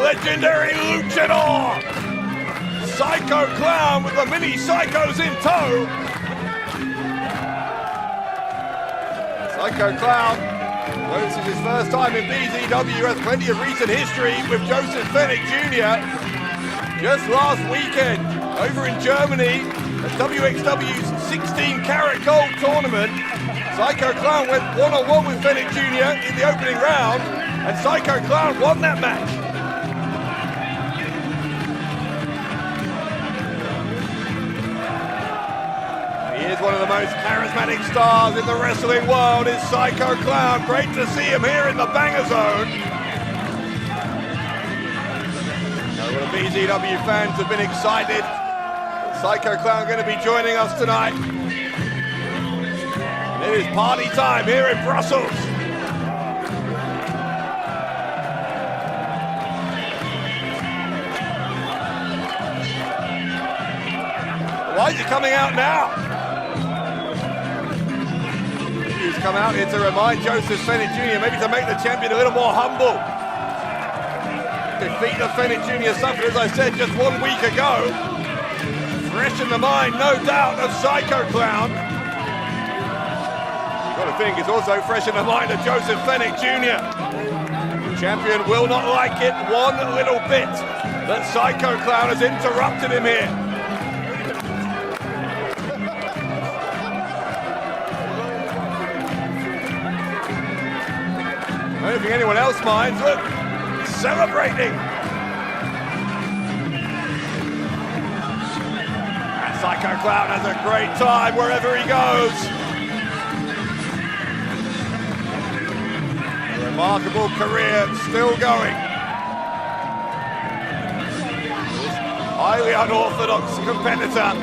legendary luchador, Psycho Clown with the mini psychos in tow. Psycho Clown, though this is his first time in BZW, has plenty of recent history with Joseph Feneck Jr. Just last weekend, over in Germany, at WXW's 16-karat gold tournament, Psycho Clown went one-on-one with Feneck Jr. in the opening round, and Psycho Clown won that match. He is one of the most charismatic stars in the wrestling world, is Psycho Clown. Great to see him here in the Banger Zone. Well, the BZW fans have been excited. Psycho Clown going to be joining us tonight. It is party time here in Brussels. Why is he coming out now? He's come out here to remind Joseph Feneck Jr., maybe to make the champion a little more humble. Defeat the Feneck Jr. suffered, as I said, just 1 week ago. Fresh in the mind, no doubt, of Psycho Clown. You've got to think it's also fresh in the mind of Joseph Feneck Jr. The champion will not like it one little bit that Psycho Clown has interrupted him here. I don't think anyone else minds. Look, celebrating. And Psycho Clown has a great time wherever he goes. A remarkable career still going. This highly unorthodox competitor.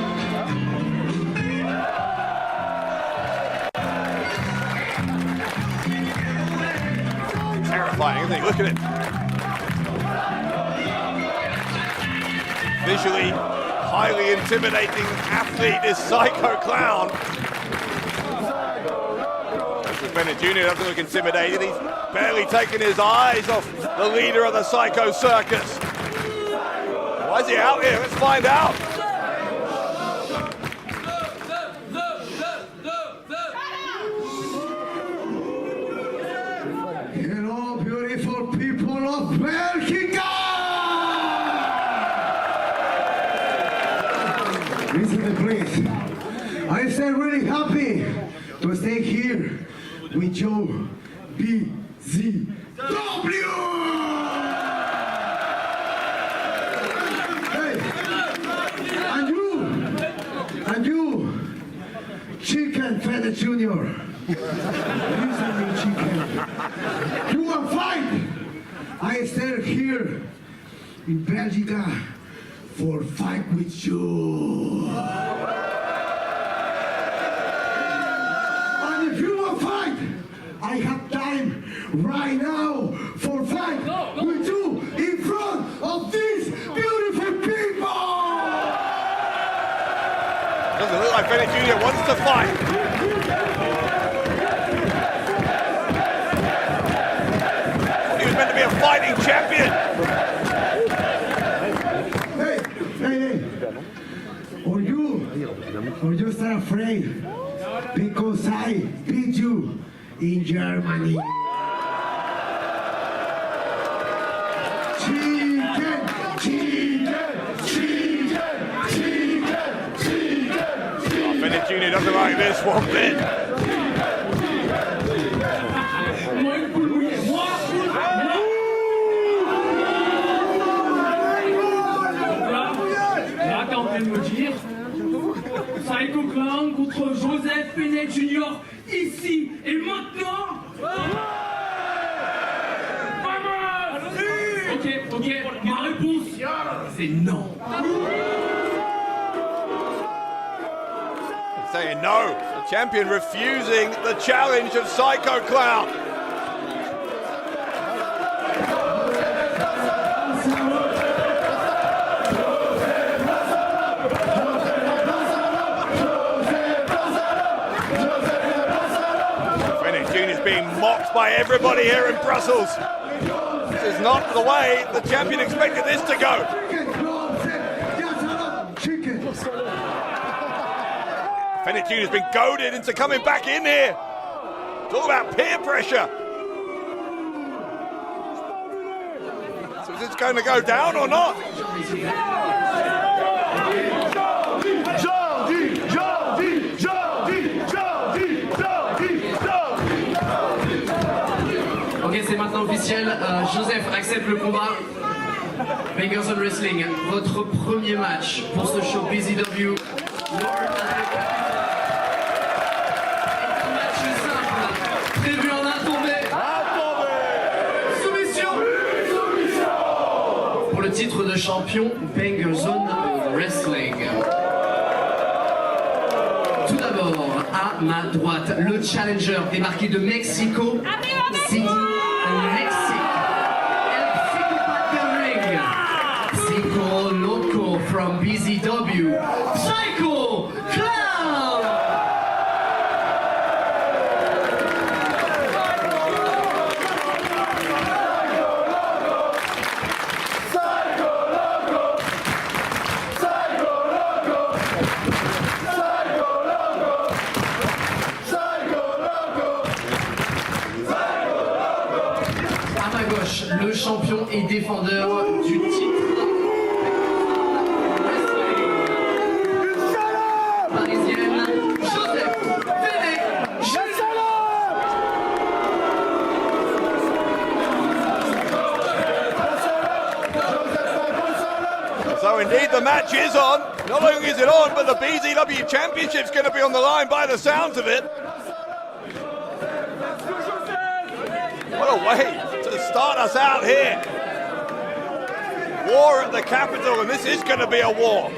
Terrifying, isn't he? Look at it. Visually highly intimidating athlete is Psycho Clown. Feneck Jr. doesn't look intimidated. He's barely taken his eyes off the leader of the Psycho Circus. Why is he out here? Let's find out. Hello, beautiful people of BÉLGICA! Listen to the place. I am really happy to stay here with your BZW! Hey, and you, Chicken Feneck Jr. Listen to me, Chicken. You are fine! I stand here in BÉLGICA for fight with you. And if you want fight, I have time right now for fight with you in front of these beautiful people. Doesn't look like Feneck Jr. wants to fight. He was meant to be a fighting champion. Hey. Or just are afraid because I beat you in Germany. Feneck Jr. doesn't like this one bit. Psycho Clown contre Joseph Feneck Jr. ici et maintenant. Ok, ma réponse c'est non. Saying no, the champion refusing the challenge of Psycho Clown. Being mocked by everybody here in Brussels. This is not the way the champion expected this to go. Feneck Jr. has been goaded into coming back in here. It's all about peer pressure. So is this going to go down or not? Ok, c'est maintenant officiel. Joseph accepte le combat. Bangers on Wrestling, votre premier match pour ce show BZW. Un match simple, prévu en un tombé. Soumission. Pour le titre de champion Bangers on Wrestling. Tout d'abord, à ma droite, le challenger débarqué de Mexico City, Mexique. El Psychopath del Ring. Psycho Loco from BZW. Psycho Clown. À ma gauche, le champion et défendeur du titre parisienne, Joseph Feneck. So indeed the match is on. Not only is it on, but the BZW Championship's going to be on the line by the sounds of it. What a way to start us out here. War at the capital, and this is going to be a war.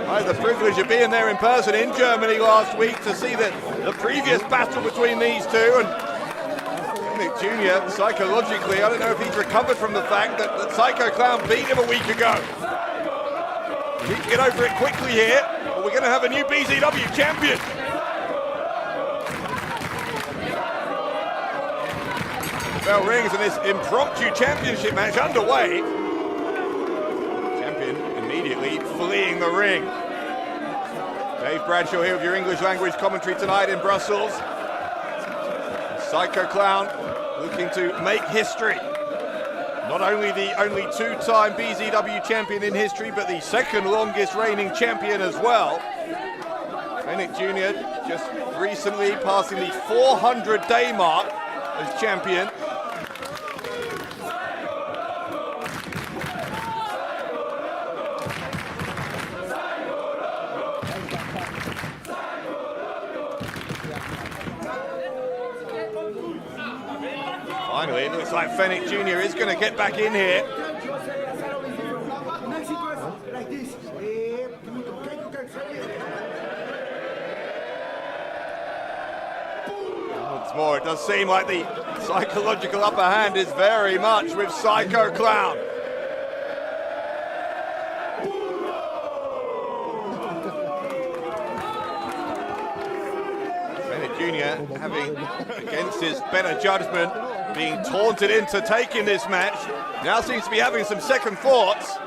I had the privilege of being there in person in Germany last week to see the previous battle between these two, and Feneck Jr. psychologically, I don't know if he's recovered from the fact that Psycho Clown beat him a week ago. We need to get over it quickly here, or we're going to have a new BZW champion. Bell rings and this impromptu championship match underway. Champion immediately fleeing the ring. Dave Bradshaw here with your English language commentary tonight in Brussels. Psycho Clown looking to make history. Not only the only two-time BZW champion in history, but the second longest reigning champion as well. Feneck Jr. just recently passing the 400-day mark as champion. Finally, it looks like Feneck Jr. is going to get back in here. Once more, it does seem like the psychological upper hand is very much with Psycho Clown. Feneck Jr. having, against his better judgment, being taunted into taking this match, now seems to be having some second thoughts.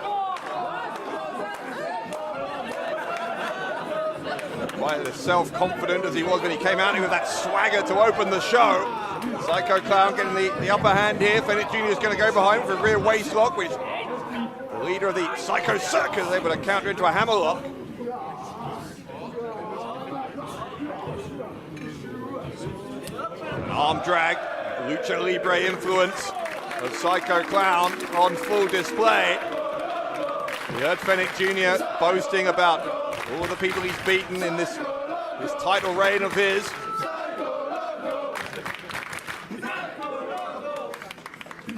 Quite as self-confident as he was when he came out here with that swagger to open the show. Psycho Clown getting the upper hand here. Feneck Jr. is going to go behind for a rear waist lock, which the leader of the Psycho Circus is able to counter into a hammer lock. An arm drag. Lucha Libre influence of Psycho Clown on full display. We heard Feneck Jr. boasting about all the people he's beaten in this title reign of his.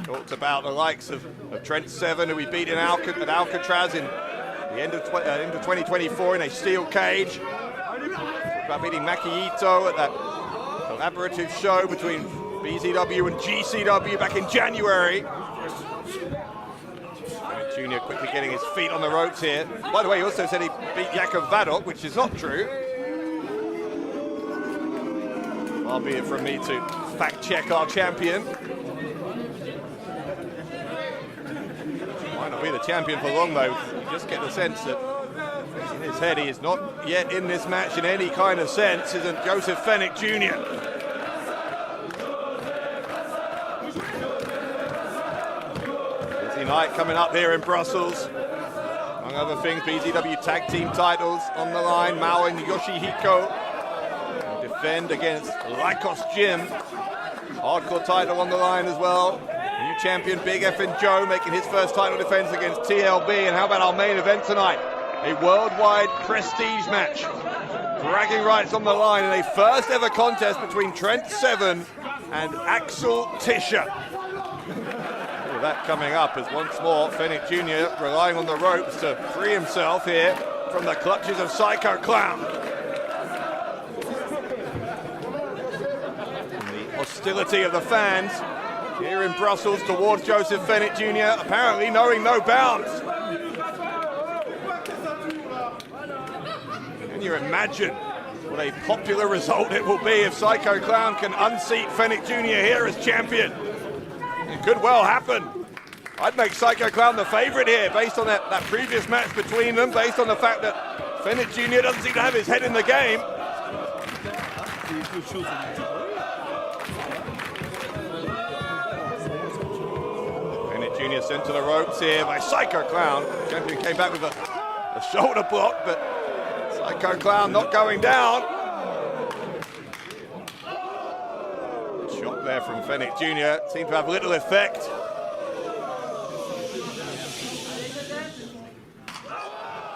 Talked about the likes of Trent Seven, who he beat at Alcatraz in the end of 2024 in a steel cage. Talked about beating Makito at that collaborative show between BZW and GCW back in January. Feneck Jr. quickly getting his feet on the ropes here. By the way, he also said he beat Jakub Vadok, which is not true. Far be it from me to fact check our champion. Might not be the champion for long though. You just get the sense that in his head he is not yet in this match in any kind of sense, isn't Joseph Feneck Jr. Busy night coming up here in Brussels. Among other things, BZW tag team titles on the line. Mao and Yoshihiko defend against Lycos Jim. Hardcore title on the line as well. New champion Big F and Joe making his first title defense against TLB. And how about our main event tonight? A worldwide prestige match. Bragging rights on the line in a first ever contest between Trent Seven and Axel Tischer. With that coming up as once more Feneck Jr. relying on the ropes to free himself here from the clutches of Psycho Clown. And the hostility of the fans here in Brussels towards Joseph Feneck Jr. apparently knowing no bounds. Can you imagine what a popular result it will be if Psycho Clown can unseat Feneck Jr. here as champion? It could well happen. I'd make Psycho Clown the favorite here based on that previous match between them, based on the fact that Feneck Jr. doesn't seem to have his head in the game. Feneck Jr. sent to the ropes here by Psycho Clown. Champion came back with a shoulder block, but Psycho Clown not going down. Shot there from Feneck Jr. seemed to have little effect.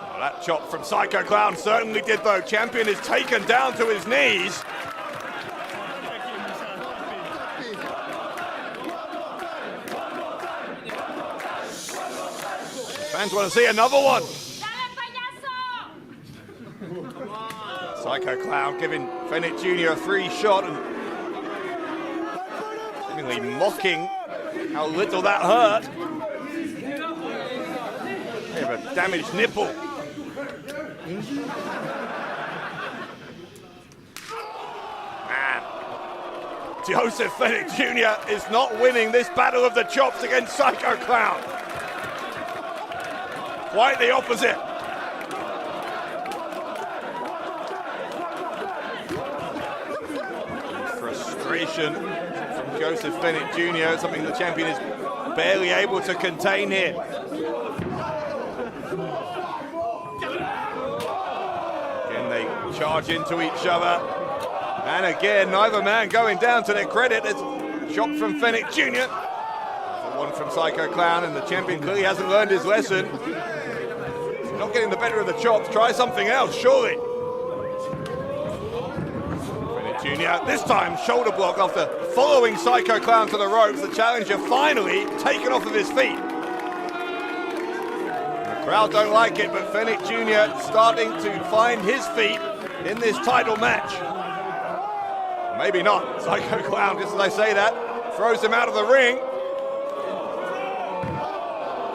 Well, that chop from Psycho Clown certainly did though. Champion is taken down to his knees. Fans want to see another one. Psycho Clown giving Feneck Jr. a free shot and seemingly mocking how little that hurt. They have a damaged nipple. Man, Joseph Feneck Jr. is not winning this battle of the chops against Psycho Clown. Quite the opposite. Frustration from Joseph Feneck Jr., something the champion is barely able to contain here. Again, they charge into each other. And again, neither man going down to their credit. It's a shot from Feneck Jr. One from Psycho Clown, and the champion clearly hasn't learned his lesson. He's not getting the better of the chops. Try something else, surely. Jr. This time shoulder block after following Psycho Clown to the ropes. The challenger finally taken off of his feet. The crowd don't like it, but Feneck Jr. starting to find his feet in this title match. Maybe not. Psycho Clown, just as I say that, throws him out of the ring.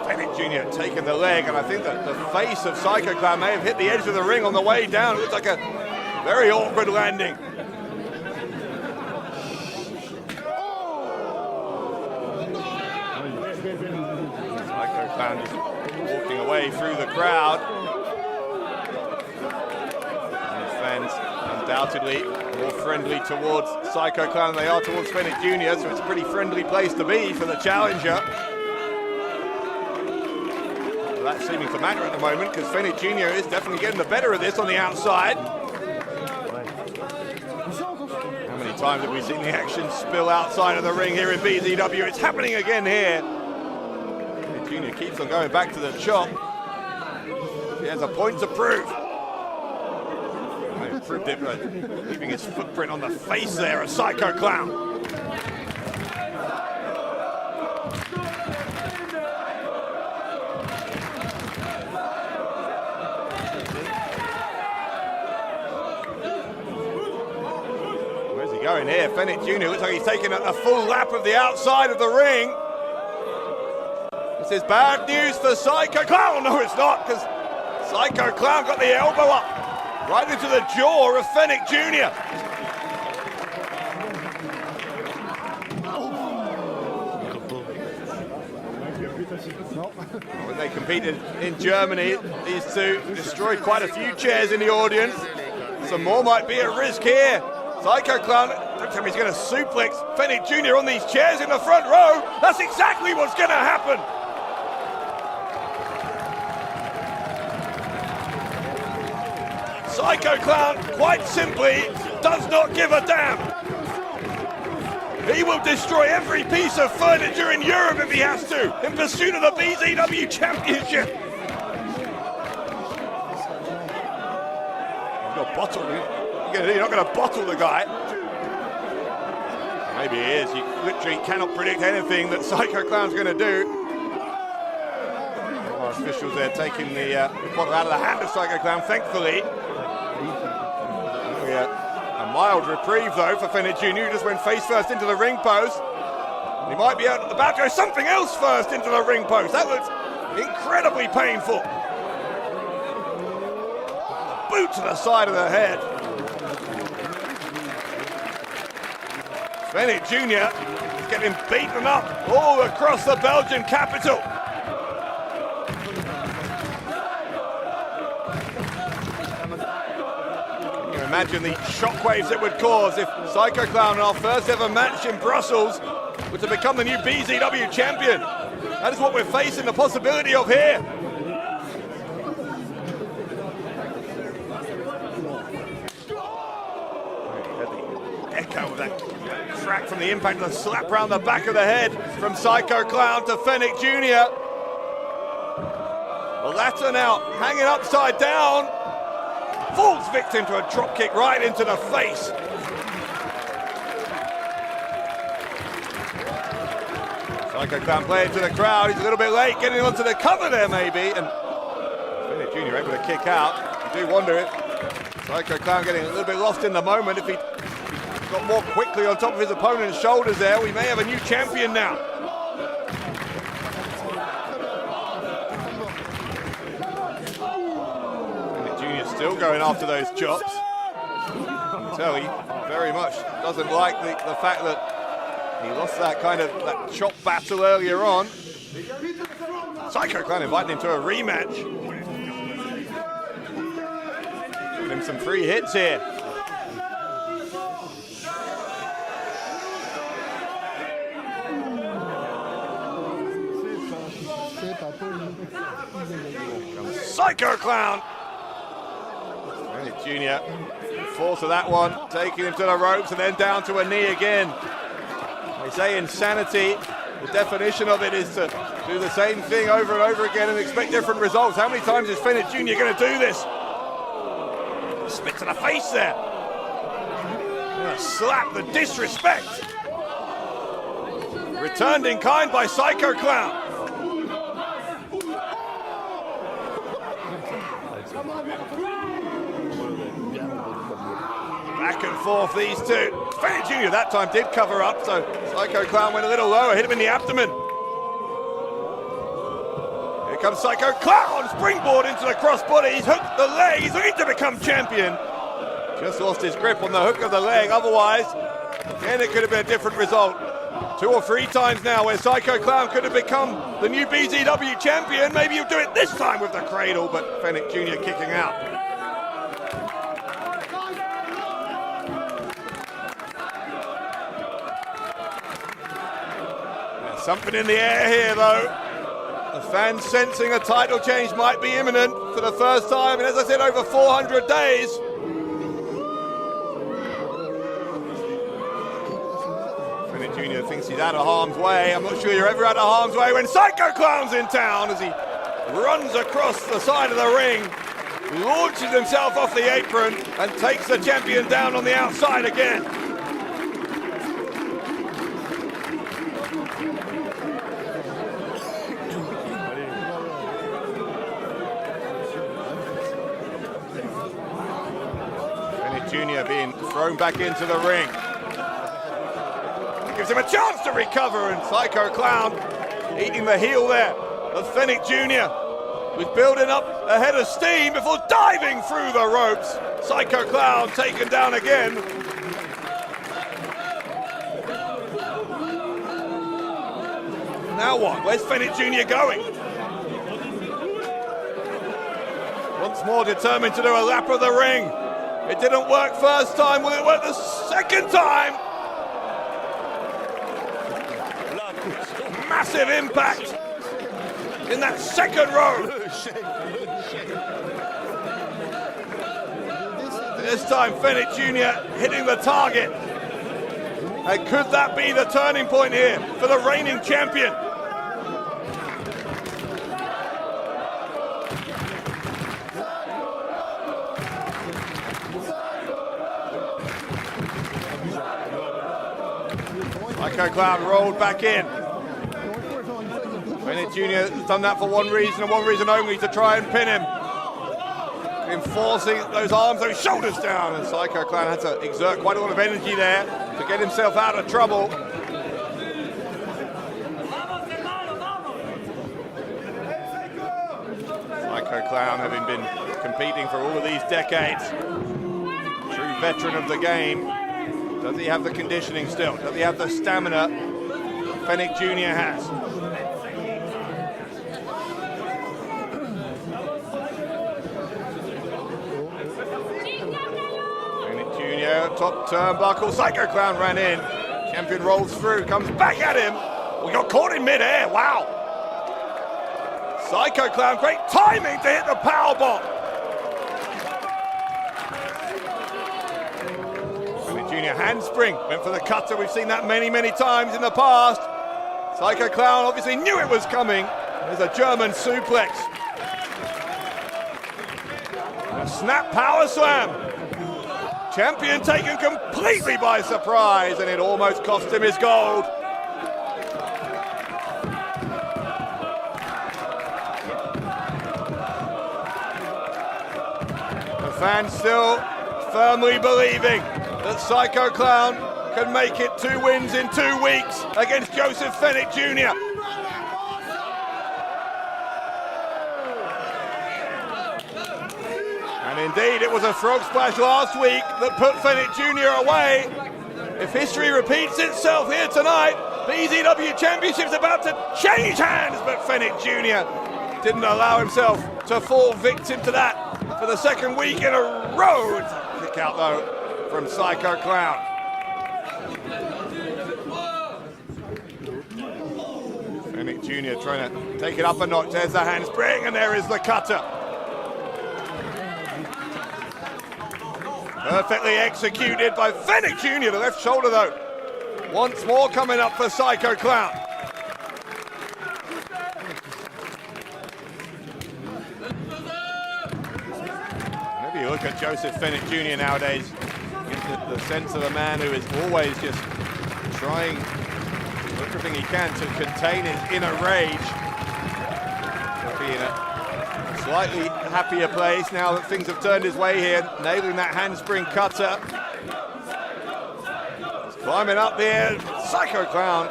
Feneck Jr. taking the leg, and I think that the face of Psycho Clown may have hit the edge of the ring on the way down. It looks like a very awkward landing. Psycho Clown just walking away through the crowd. And his fans undoubtedly more friendly towards Psycho Clown than they are towards Feneck Jr., so it's a pretty friendly place to be for the challenger. Well, that's seeming to matter at the moment because Feneck Jr. is definitely getting the better of this on the outside. How many times have we seen the action spill outside of the ring here in BZW? It's happening again here. Feneck Jr. keeps on going back to the chop. He has a point to prove. He proved it by leaving his footprint on the face there of Psycho Clown. Going here, Feneck Jr. looks like he's taking a full lap of the outside of the ring. This is bad news for Psycho Clown. No, it's not, because Psycho Clown got the elbow up right into the jaw of Feneck Jr. When they competed in Germany, these two destroyed quite a few chairs in the audience. Some more might be at risk here. Psycho Clown, don't tell me he's going to suplex Feneck Jr. on these chairs in the front row. That's exactly what's going to happen. Psycho Clown, quite simply, does not give a damn. He will destroy every piece of furniture in Europe if he has to, in pursuit of the BZW Championship. You're not going to bottle the guy. Maybe he is. You literally cannot predict anything that Psycho Clown's going to do. Our officials there taking the bottle out of the hand of Psycho Clown, thankfully. A mild reprieve, though, for Feneck Jr., who just went face first into the ring post. He might be about to go something else first into the ring post. That looks incredibly painful. Boot to the side of the head. Feneck Jr. is getting beaten up all across the Belgian capital. Can you imagine the shockwaves it would cause if Psycho Clown, in our first ever match in Brussels, were to become the new BZW champion? That is what we're facing the possibility of here. Echo of that crack from the impact of the slap round the back of the head from Psycho Clown to Feneck Jr. The latter now hanging upside down, falls victim to a drop kick right into the face. Psycho Clown playing to the crowd. He's a little bit late getting onto the cover there maybe, and Feneck Jr. able to kick out. You do wonder if Psycho Clown getting a little bit lost in the moment. If he got more quickly on top of his opponent's shoulders there, we may have a new champion now. Feneck Jr. still going after those chops. You can tell he very much doesn't like the fact that he lost that chop battle earlier on. Psycho Clown inviting him to a rematch. Giving him some free hits here. Psycho Clown! Feneck Jr. force of that one, taking him to the ropes and then down to a knee again. They say insanity, the definition of it is to do the same thing over and over again and expect different results. How many times is Feneck Jr. going to do this? Spit to the face there. And a slap, the disrespect. Returned in kind by Psycho Clown. Back and forth, these two. Feneck Jr. that time did cover up, so Psycho Clown went a little lower, hit him in the abdomen. Here comes Psycho Clown, springboard into the crossbody. He's hooked the leg, he's looking to become champion. Just lost his grip on the hook of the leg, otherwise, again, it could have been a different result. 2 or 3 times now where Psycho Clown could have become the new BZW champion. Maybe he'll do it this time with the cradle, but Feneck Jr. kicking out. There's something in the air here, though. The fans sensing a title change might be imminent for the first time, and as I said, over 400 days. Feneck Jr. thinks he's out of harm's way. I'm not sure you're ever out of harm's way when Psycho Clown's in town as he runs across the side of the ring, launches himself off the apron, and takes the champion down on the outside again. Feneck Jr. being thrown back into the ring. Gives him a chance to recover, and Psycho Clown eating the heel there of Feneck Jr. was building up a head of steam before diving through the ropes. Psycho Clown taken down again. Now what? Where's Feneck Jr. going? Once more determined to do a lap of the ring. It didn't work first time, will it work the second time? Massive impact in that second row. This time Feneck Jr. hitting the target. And could that be the turning point here for the reigning champion? Psycho Clown rolled back in. Feneck Jr. has done that for one reason and one reason only, to try and pin him. Enforcing those arms, those shoulders down, and Psycho Clown had to exert quite a lot of energy there to get himself out of trouble. Psycho Clown, having been competing for all of these decades, true veteran of the game. Does he have the conditioning still? Does he have the stamina Feneck Jr. has? Feneck Jr. top turnbuckle. Psycho Clown ran in. Champion rolls through, comes back at him. We got caught in midair. Wow. Psycho Clown, great timing to hit the powerbomb. Junior handspring, went for the cutter. We've seen that many, many times in the past. Psycho Clown obviously knew it was coming. There's a German suplex. A snap power slam. Champion taken completely by surprise, and it almost cost him his gold. The fans still firmly believing that Psycho Clown can make it 2 wins in 2 weeks against Joseph Feneck Jr. And indeed, it was a frog splash last week that put Feneck Jr. away. If history repeats itself here tonight, BZW Championship's about to change hands, but Feneck Jr. didn't allow himself to fall victim to that for the second week in a row. Kick out though from Psycho Clown. Feneck Jr. trying to take it up a notch. There's the handspring, and there is the cutter. Perfectly executed by Feneck Jr. The left shoulder though. Once more coming up for Psycho Clown. Maybe you look at Joseph Feneck Jr. nowadays, the sense of a man who is always just trying everything he can to contain his inner rage. He'll be in a slightly happier place now that things have turned his way here, nailing that handspring cutter. He's climbing up there, Psycho Clown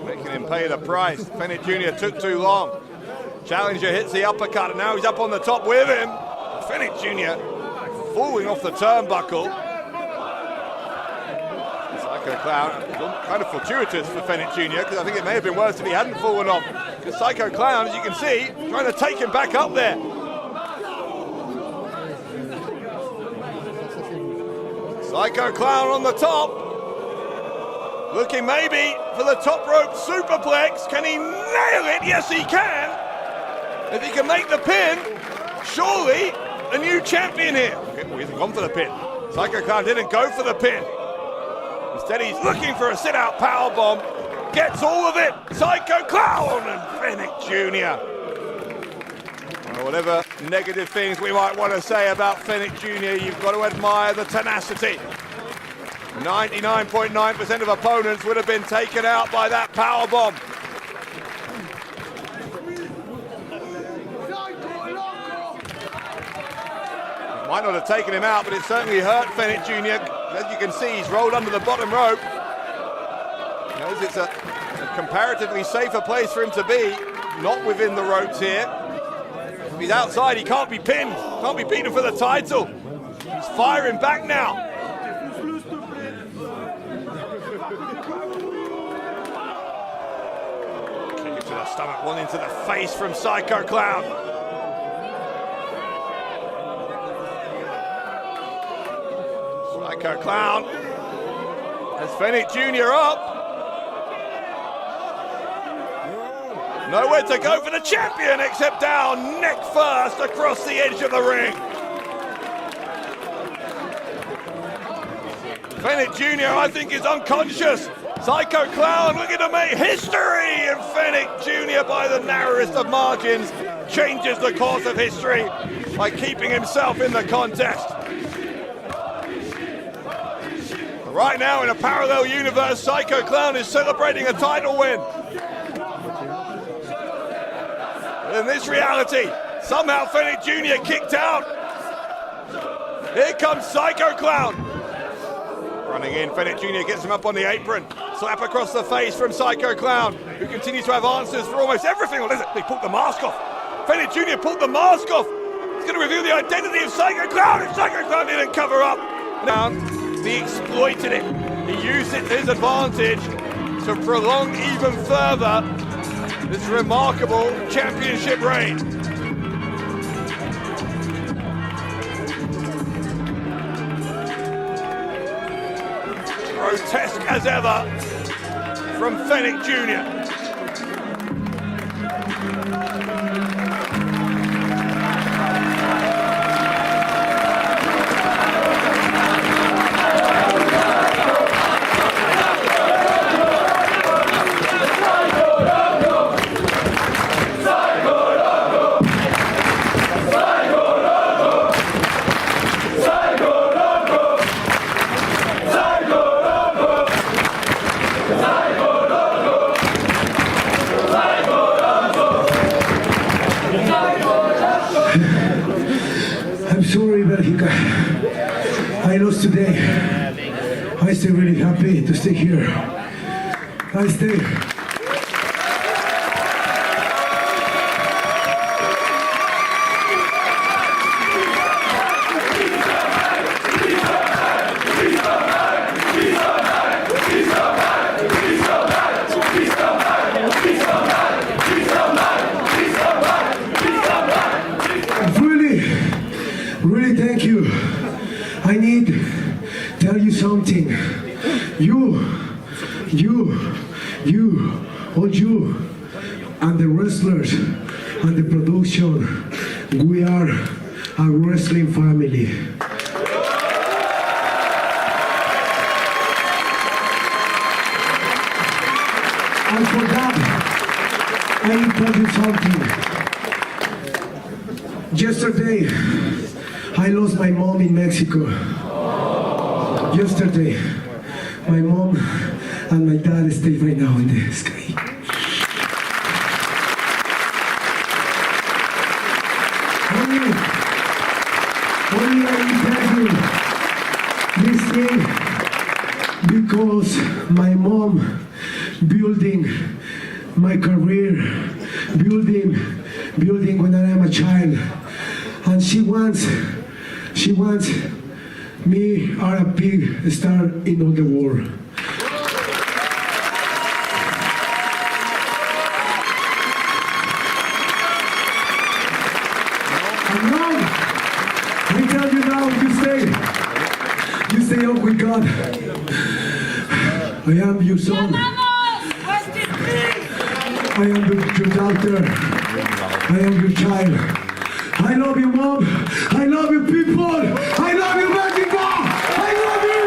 making him pay the price. Feneck Jr. took too long. Challenger hits the uppercut, and now he's up on the top with him. Feneck Jr. falling off the turnbuckle. Psycho Clown, kind of fortuitous for Feneck Jr. because I think it may have been worse if he hadn't fallen off. Because Psycho Clown, as you can see, trying to take him back up there. Psycho Clown on the top, looking maybe for the top rope superplex. Can he nail it? Yes, he can. If he can make the pin, surely a new champion here. Okay, well, he hasn't gone for the pin. Psycho Clown didn't go for the pin. Instead, he's looking for a sit-out powerbomb. Gets all of it. Psycho Clown and Feneck Jr. Well, whatever negative things we might want to say about Feneck Jr., you've got to admire the tenacity. 99.9% of opponents would have been taken out by that powerbomb. Might not have taken him out, but it certainly hurt Feneck Jr. As you can see, he's rolled under the bottom rope. He knows it's a comparatively safer place for him to be, not within the ropes here. If he's outside, he can't be pinned, can't be beaten for the title. He's firing back now. Kick to the stomach, one into the face from Psycho Clown. Psycho Clown has Feneck Jr. up. Nowhere to go for the champion except down neck first across the edge of the ring. Feneck Jr. I think is unconscious. Psycho Clown looking to make history, and Feneck Jr. by the narrowest of margins changes the course of history by keeping himself in the contest. Right now in a parallel universe, Psycho Clown is celebrating a title win. In this reality, somehow Feneck Jr. kicked out. Here comes Psycho Clown. Running in, Feneck Jr. gets him up on the apron. Slap across the face from Psycho Clown, who continues to have answers for almost everything. Well, he pulled the mask off. Feneck Jr. pulled the mask off. He's going to reveal the identity of Psycho Clown. If Psycho Clown didn't cover up, he exploited it. He used it to his advantage to prolong even further this remarkable championship reign. Grotesque as ever from Feneck Jr. I'm sorry, BÉLGICA. I lost today. I still really happy to stay here. I stay. Really thank you. I need to tell you something. All you and the wrestlers and the production, we are a wrestling family. And for that, I need to tell you something. Yesterday, I lost my mom in Mexico. Yesterday, my mom and my dad stay right now in the sky. Only I tell you this thing because my mom building my career, building when I am a child, and she wants me are a big star in all the world. And now, I tell you now, you stay up with God. I am your son. I am your daughter. I am your child. I love you, Mom. I love you, people. I love you, Mexico. I love you.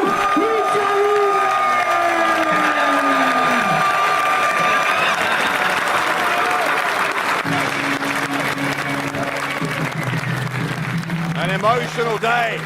An emotional day